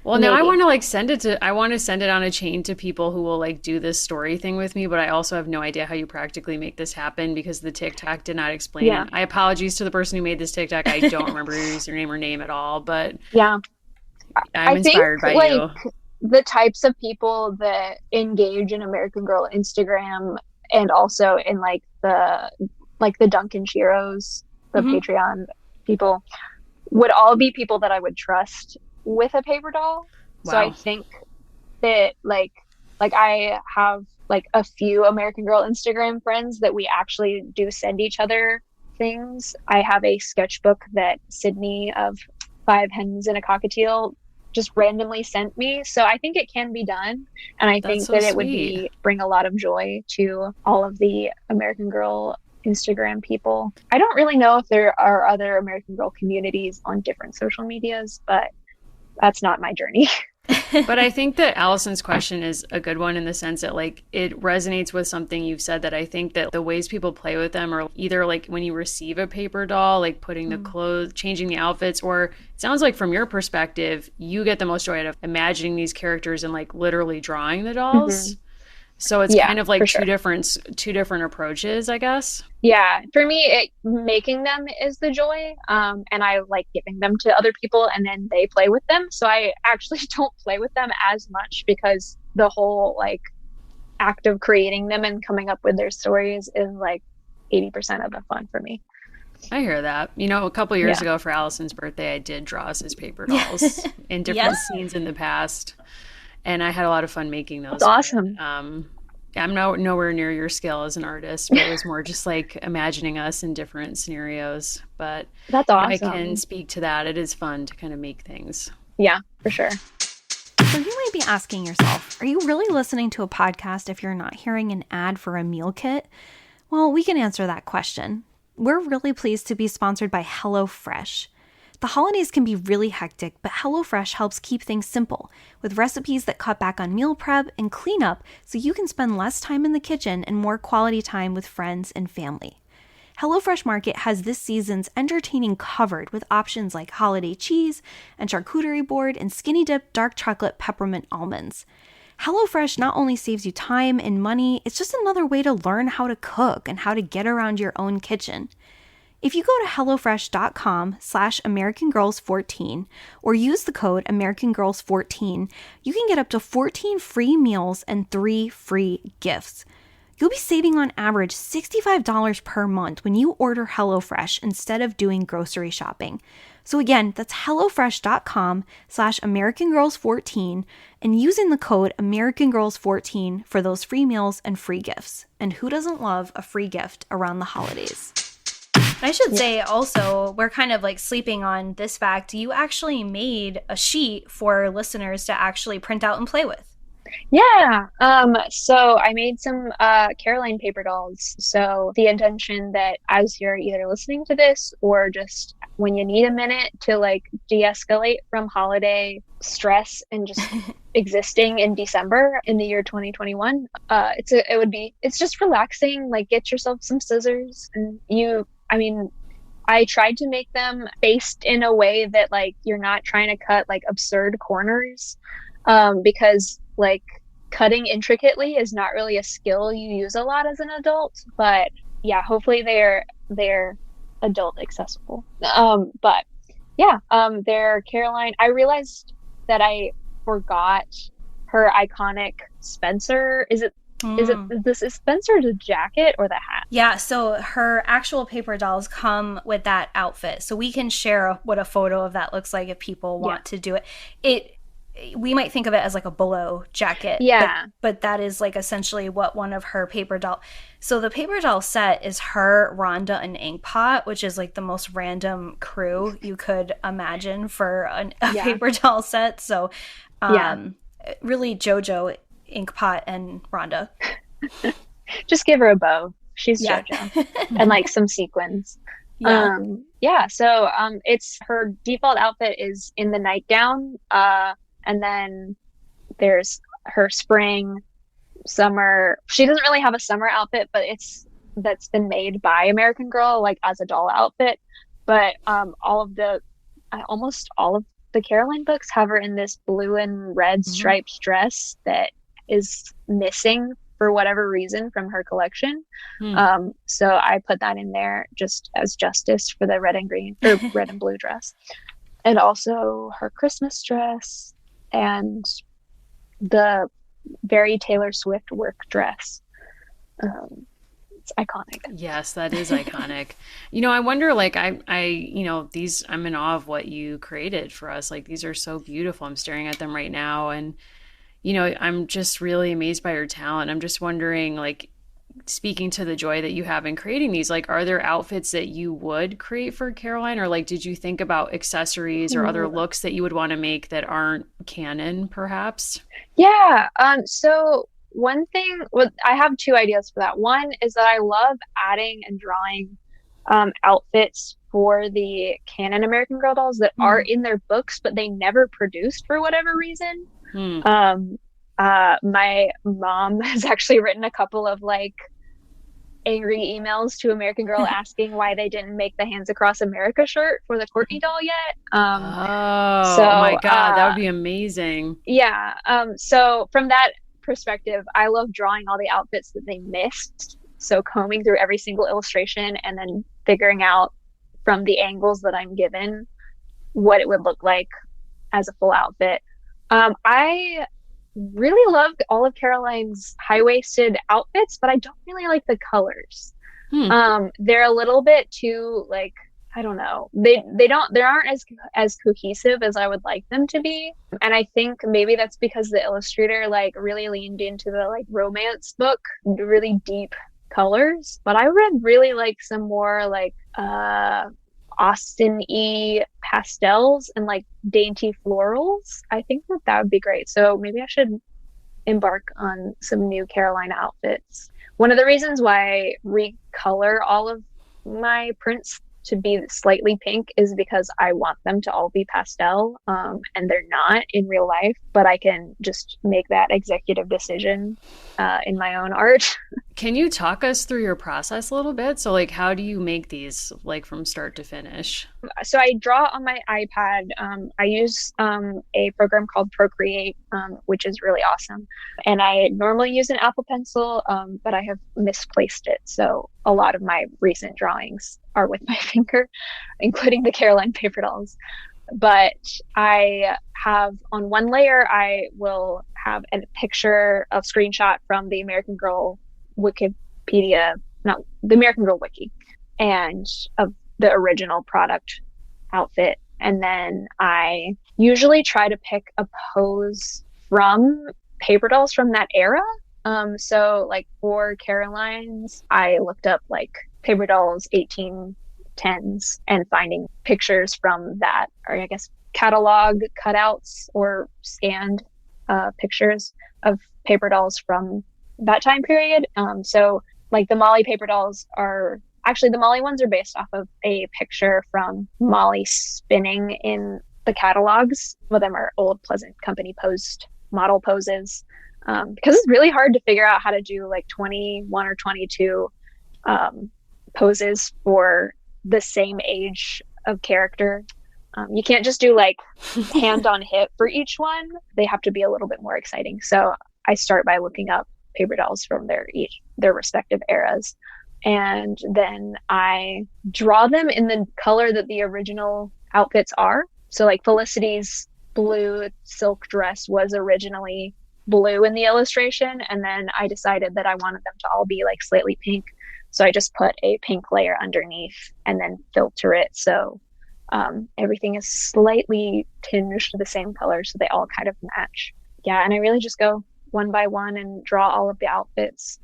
well, now I want to like send it on a chain to people who will like do this story thing with me, but I also have no idea how you practically make this happen because the TikTok did not explain it. I apologize to the person who made this TikTok. I don't remember your username or name at all, but I'm inspired by you. The types of people that engage in American Girl Instagram, and also in like the Duncan Shiros, the Patreon people, would all be people that I would trust with a paper doll. Wow. So I think that like I have like a few American Girl Instagram friends that we actually do send each other things. I have a sketchbook that Sydney of 5 Hens and a Cockatiel just randomly sent me. So I think it can be done. And I think that it would bring a lot of joy to all of the American Girl Instagram people. I don't really know if there are other American Girl communities on different social medias, but that's not my journey. But I think that Allison's question is a good one in the sense that like it resonates with something you've said, that I think that the ways people play with them are either like when you receive a paper doll, like putting the clothes, changing the outfits, or it sounds like from your perspective, you get the most joy out of imagining these characters and like literally drawing the dolls. So it's kind of like two different approaches, I guess. Yeah, for me, making them is the joy, and I like giving them to other people, and then they play with them. So I actually don't play with them as much because the whole like act of creating them and coming up with their stories is like 80% of the fun for me. I hear that. You know, a couple years ago for Allison's birthday, I did draw us as paper dolls in different scenes in the past. And I had a lot of fun making those. That's awesome. I'm nowhere near your skill as an artist, but it was more just like imagining us in different scenarios. But that's awesome. I can speak to that. It is fun to kind of make things. Yeah, for sure. So you might be asking yourself, are you really listening to a podcast if you're not hearing an ad for a meal kit? Well, we can answer that question. We're really pleased to be sponsored by HelloFresh. The holidays can be really hectic, but HelloFresh helps keep things simple, with recipes that cut back on meal prep and cleanup so you can spend less time in the kitchen and more quality time with friends and family. HelloFresh Market has this season's entertaining covered with options like holiday cheese and charcuterie board and skinny dip dark chocolate peppermint almonds. HelloFresh not only saves you time and money, it's just another way to learn how to cook and how to get around your own kitchen. If you go to HelloFresh.com/AmericanGirls14 or use the code AmericanGirls14, you can get up to 14 free meals and 3 free gifts. You'll be saving on average $65 per month when you order HelloFresh instead of doing grocery shopping. So again, that's HelloFresh.com/AmericanGirls14 and using the code AmericanGirls14 for those free meals and free gifts. And who doesn't love a free gift around the holidays? I should say also, we're kind of like sleeping on this fact. You actually made a sheet for listeners to actually print out and play with. Yeah. So I made some Caroline paper dolls. So the intention that as you're either listening to this or just when you need a minute to like de-escalate from holiday stress and just existing in December in the year 2021, it's just relaxing. Like get yourself some scissors and I tried to make them based in a way that like you're not trying to cut like absurd corners, because like cutting intricately is not really a skill you use a lot as an adult. But yeah, hopefully they're adult accessible. They're Caroline. I realized that I forgot her iconic Spencer. Is it Spencer's jacket or the hat? Yeah, so her actual paper dolls come with that outfit. So we can share what a photo of that looks like if people want to do it. We might think of it as like a bolo jacket. Yeah. But that is like essentially what one of her paper doll. So the paper doll set is her, Rhonda, and Inkpot, which is like the most random crew you could imagine for a paper doll set. So really JoJo, Inkpot, and Rhonda. Just give her a bow. She's JoJo. And like some sequins. So it's her default outfit is in the nightgown, and then there's her spring, summer. She doesn't really have a summer outfit, but that's been made by American Girl like as a doll outfit. But almost all of the Caroline books have her in this blue and red striped dress that is missing for whatever reason from her collection. So I put that in there just as justice for the red and green or red and blue dress, and also her Christmas dress and the very Taylor Swift work dress. It's iconic. Yes, that is iconic. I wonder, like, I'm in awe of what you created for us. Like, these are so beautiful. I'm staring at them right now, and I'm just really amazed by your talent. I'm just wondering, like, speaking to the joy that you have in creating these, like, are there outfits that you would create for Caroline? Or like, did you think about accessories or other looks that you would want to make that aren't canon, perhaps? Yeah. So one thing, I have two ideas for that. One is that I love adding and drawing outfits for the canon American Girl dolls that are in their books, but they never produced for whatever reason. My mom has actually written a couple of like angry emails to American Girl asking why they didn't make the Hands Across America shirt for the Courtney doll yet. Oh my God, that would be amazing. Yeah. So from that perspective, I love drawing all the outfits that they missed. So combing through every single illustration and then figuring out from the angles that I'm given what it would look like as a full outfit. I really loved all of Caroline's high-waisted outfits, but I don't really like the colors. They're a little bit too, like, I don't know. They aren't as cohesive as I would like them to be. And I think maybe that's because the illustrator like really leaned into the like romance book, really deep colors. But I would really like some more like Austen-y pastels and like dainty florals. I think that would be great. So maybe I should embark on some new Caroline outfits. One of the reasons why I recolor all of my prints to be slightly pink is because I want them to all be pastel, and they're not in real life, but I can just make that executive decision in my own art. Can you talk us through your process a little bit? So like, how do you make these like from start to finish? So I draw on my iPad. I use a program called Procreate, which is really awesome. And I normally use an Apple Pencil, but I have misplaced it. So a lot of my recent drawings are with my finger, including the Caroline paper dolls. But I have on one layer, I will have a picture of screenshot from the American Girl Wikipedia, not the American Girl Wiki, and of the original product outfit. And then I usually try to pick a pose from paper dolls from that era. So like for Caroline's, I looked up like paper dolls 1810s and finding pictures from that, or I guess catalog cutouts or scanned pictures of paper dolls from that time period. So like the Molly paper dolls are actually, the Molly ones are based off of a picture from Molly spinning in the catalogs. Some of them are old Pleasant Company posed model poses, because it's really hard to figure out how to do like 21 or 22 poses for the same age of character. You can't just do like hand on hip for each one. They have to be a little bit more exciting. So I start by looking up paper dolls from their respective eras. And then I draw them in the color that the original outfits are. So like Felicity's blue silk dress was originally blue in the illustration. And then I decided that I wanted them to all be like slightly pink. So I just put a pink layer underneath and then filter it. So everything is slightly tinged the same color. So they all kind of match. Yeah. And I really just go one by one and draw all of the outfits.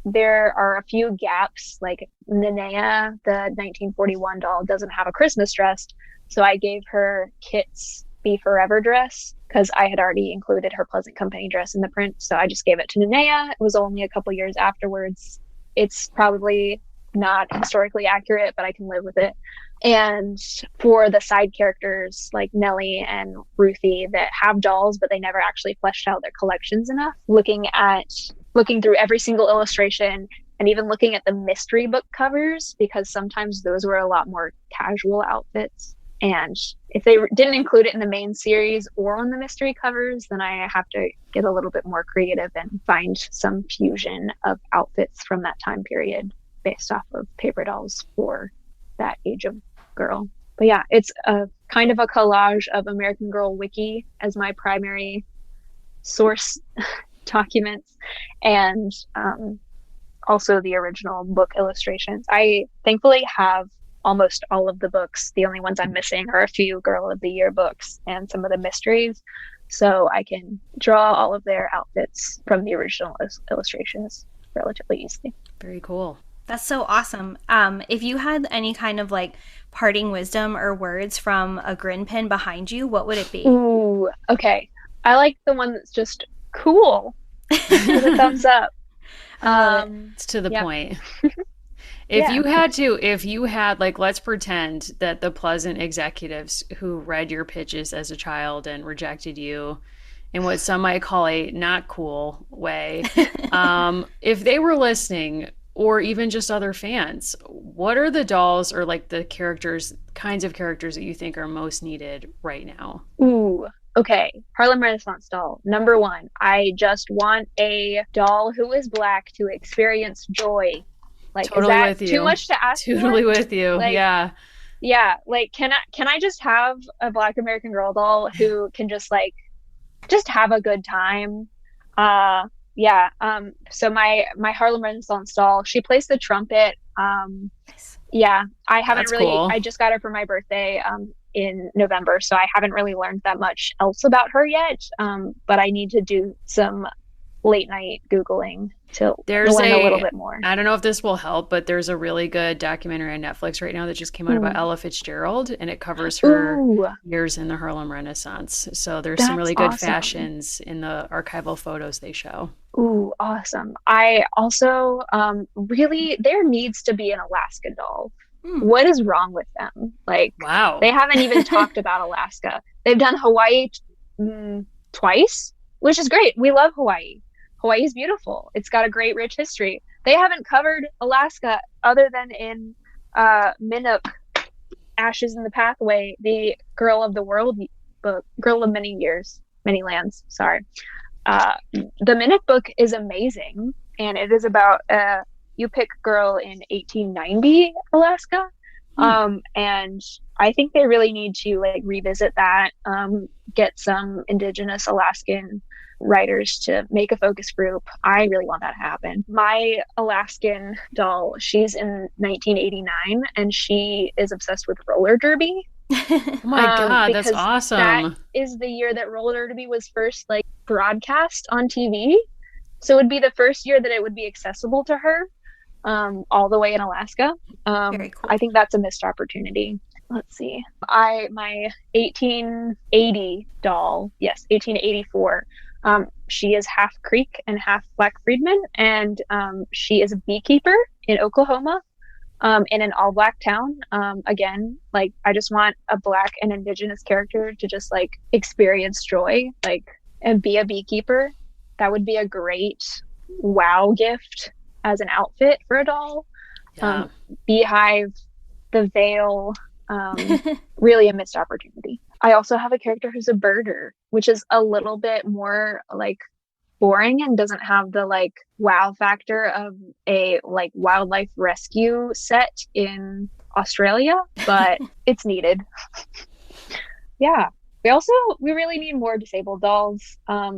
There are a few gaps, like Nenea, the 1941 doll, doesn't have a Christmas dress. So I gave her Kit's Be Forever dress because I had already included her Pleasant Company dress in the print. So I just gave it to Nenea. It was only a couple years afterwards. It's probably not historically accurate, but I can live with it. And for the side characters like Nellie and Ruthie that have dolls, but they never actually fleshed out their collections enough, looking through every single illustration and even looking at the mystery book covers, because sometimes those were a lot more casual outfits. And if they didn't include it in the main series or on the mystery covers, then I have to get a little bit more creative and find some fusion of outfits from that time period based off of paper dolls for that age of girl. But yeah, it's a kind of a collage of American Girl Wiki as my primary source documents, and also the original book illustrations. I thankfully have almost all of the books. The only ones I'm missing are a few Girl of the Year books and some of the mysteries, so I can draw all of their outfits from the original illustrations relatively easily. Very cool. That's so awesome. If you had any kind of like parting wisdom or words from a grin pin behind you, what would it be? Ooh, okay. I like the one that's just cool with a thumbs up. It's to the point. Yeah. If you had like, let's pretend that the Pleasant executives who read your pitches as a child and rejected you in what some might call a not cool way, if they were listening, or even just other fans, what are the dolls or like the kinds of characters that you think are most needed right now? Ooh, okay. Harlem Renaissance doll. Number one, I just want a doll who is black to experience joy. Like, totally is that with you. Too much to ask Totally for? with you. Like, yeah. Yeah. Like, can I just have a Black American Girl doll who can just have a good time? Yeah. So my Harlem Renaissance doll, she plays the trumpet. Yeah. I just got her for my birthday in November, so I haven't really learned that much else about her yet. But I need to do some late night Googling to learn a little bit more. I don't know if this will help, but there's a really good documentary on Netflix right now that just came out about Ella Fitzgerald, and it covers her years in the Harlem Renaissance. So there's some really good fashions in the archival photos they show. Ooh, awesome. I also really, there needs to be an Alaska doll What is wrong with them? Like, wow. They haven't even talked about Alaska. They've done Hawaii twice, which is great. We love Hawaii. Hawaii is beautiful. It's got a great, rich history. They haven't covered Alaska other than in Minnook, Ashes in the Pathway, the Girl of the World book, Girl of Many Years, Many Lands. Sorry. The Minnook book is amazing, and it is about a Yupik girl in 1890 Alaska. And I think they really need to like revisit that, get some indigenous Alaskan writers to make a focus group. I really want that to happen. My Alaskan doll, she's in 1989 and she is obsessed with roller derby. Oh my God, that's awesome. That is the year that roller derby was first like broadcast on TV. So it would be the first year that it would be accessible to her, all the way in Alaska. Very cool. I think that's a missed opportunity. Let's see. My 1880 doll, yes, 1884. She is half Creek and half Black Freedman, and she is a beekeeper in Oklahoma, in an all-Black town. Again, like I just want a Black and indigenous character to just like experience joy, like, and be a beekeeper. That would be a great wow gift as an outfit for a doll. Yeah. Beehive, the veil, really a missed opportunity. I also have a character who's a birder, which is a little bit more like boring and doesn't have the like wow factor of a like wildlife rescue set in Australia, but it's needed. Yeah. We really need more disabled dolls.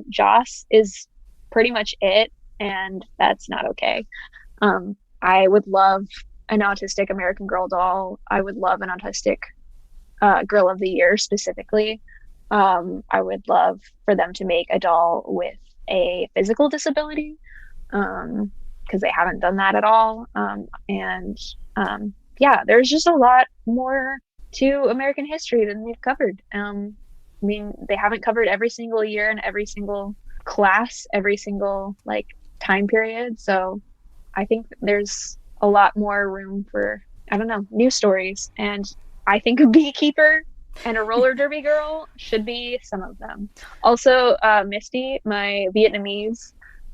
Joss is pretty much it, and that's not okay. I would love an autistic American Girl doll. I would love an autistic Girl of the Year specifically. I would love for them to make a doll with a physical disability, because they haven't done that at all. Yeah, there's just a lot more to American history than they've covered. I mean, they haven't covered every single year and every single class, every single like time period. So I think there's a lot more room for, I don't know, new stories. And I think a beekeeper and a roller derby girl should be some of them. Also, Misty, my Vietnamese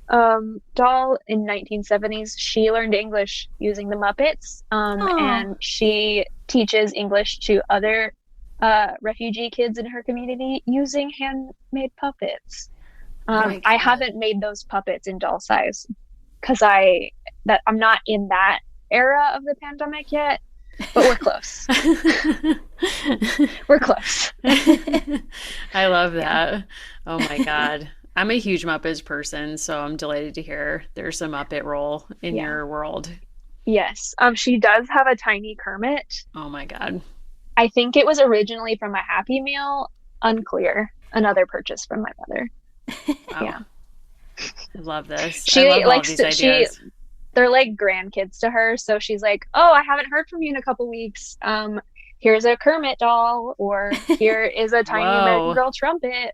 doll in 1970s, she learned English using the Muppets, and she teaches English to other refugee kids in her community using handmade puppets. I haven't made those puppets in doll size because I'm not in that era of the pandemic yet, but we're close. We're close. I love that. Yeah. Oh my God. I'm a huge Muppets person, so I'm delighted to hear there's a Muppet role in your world. Yes. She does have a tiny Kermit. Oh my God. I think it was originally from a Happy Meal. Unclear. Another purchase from my mother. Wow. Yeah. I love this. She I love likes all these ideas. They're like grandkids to her. So she's like, oh, I haven't heard from you in a couple weeks. Here's a Kermit doll, or here is a tiny American Girl trumpet.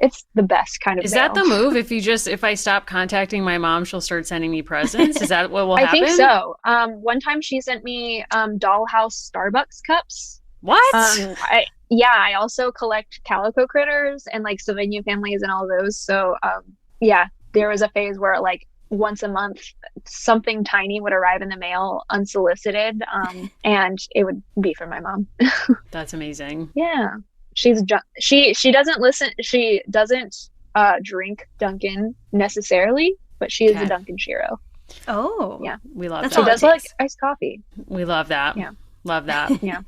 It's the best kind of Is mail. that the move? If I stop contacting my mom, she'll start sending me presents? Is that what will happen? I think so. One time she sent me dollhouse Starbucks cups. What? I also collect calico critters and like Sylvania families and all those. So there was a phase where like once a month something tiny would arrive in the mail unsolicited, and it would be from my mom. That's amazing. Yeah. She doesn't listen. She doesn't drink Dunkin' necessarily, but she is a Dunkin' Shiro. Oh, yeah, we love that. She does like iced coffee. We love that. Yeah, love that. Yeah.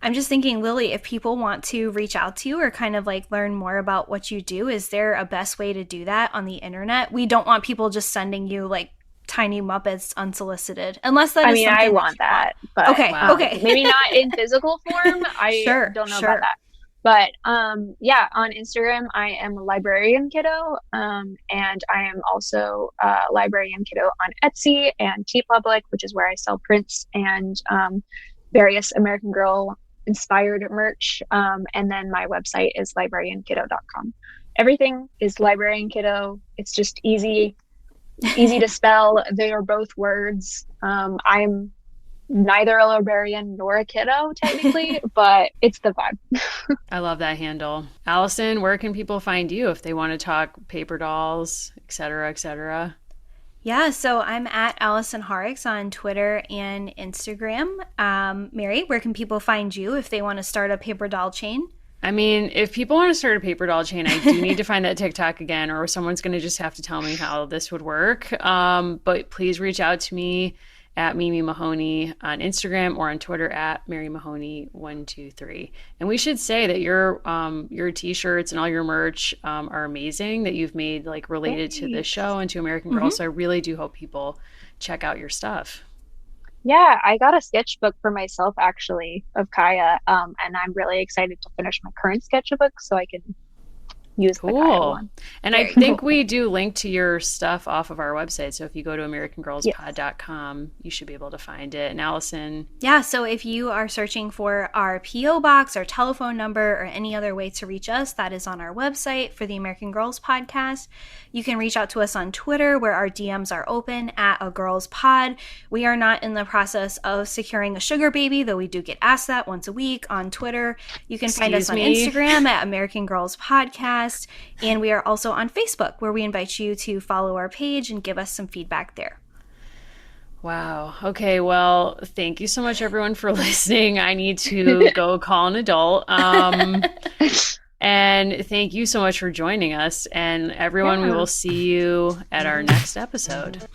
I'm just thinking, Lily, if people want to reach out to you or kind of like learn more about what you do, is there a best way to do that on the internet? We don't want people just sending you like tiny Muppets unsolicited, unless that. I want that, but okay, maybe not in physical form. I don't know about that. But on Instagram, I am LibrarianKiddo, and I am also LibrarianKiddo on Etsy and TeePublic, which is where I sell prints and various American Girl inspired merch. And then my website is librariankiddo.com. Everything is LibrarianKiddo. It's just easy to spell. They are both words. I'm neither a librarian nor a kiddo technically, but it's the vibe. I love that handle. Allison, where can people find you if they want to talk paper dolls, et cetera, et cetera? Yeah, so I'm at Allison Horrocks on Twitter and Instagram. Mary, where can people find you if they want to start a paper doll chain? I mean, if people want to start a paper doll chain, I do need to find that TikTok again, or someone's going to just have to tell me how this would work. But please reach out to me at Mimi Mahoney on Instagram or on Twitter at Mary Mahoney123. And we should say that your t-shirts and all your merch are amazing, that you've made like related to this show and to American Girl. So I really do hope people check out your stuff. Yeah, I got a sketchbook for myself actually of Kaya, and I'm really excited to finish my current sketchbook so I can use the Kaya one. And I think we do link to your stuff off of our website. So if you go to AmericanGirlsPod.com, you should be able to find it. And Allison? Yeah, so if you are searching for our P.O. box, our telephone number, or any other way to reach us, that is on our website for the American Girls Podcast. You can reach out to us on Twitter, where our DMs are open at A Girls Pod. We are not in the process of securing a sugar baby, though we do get asked that once a week on Twitter. You can find us on Instagram at American Girls Podcast. And we are also on Facebook, where we invite you to follow our page and give us some feedback there. Wow. Okay. Well, thank you so much, everyone, for listening. I need to go call an adult. And thank you so much for joining us. And everyone, we will see you at our next episode.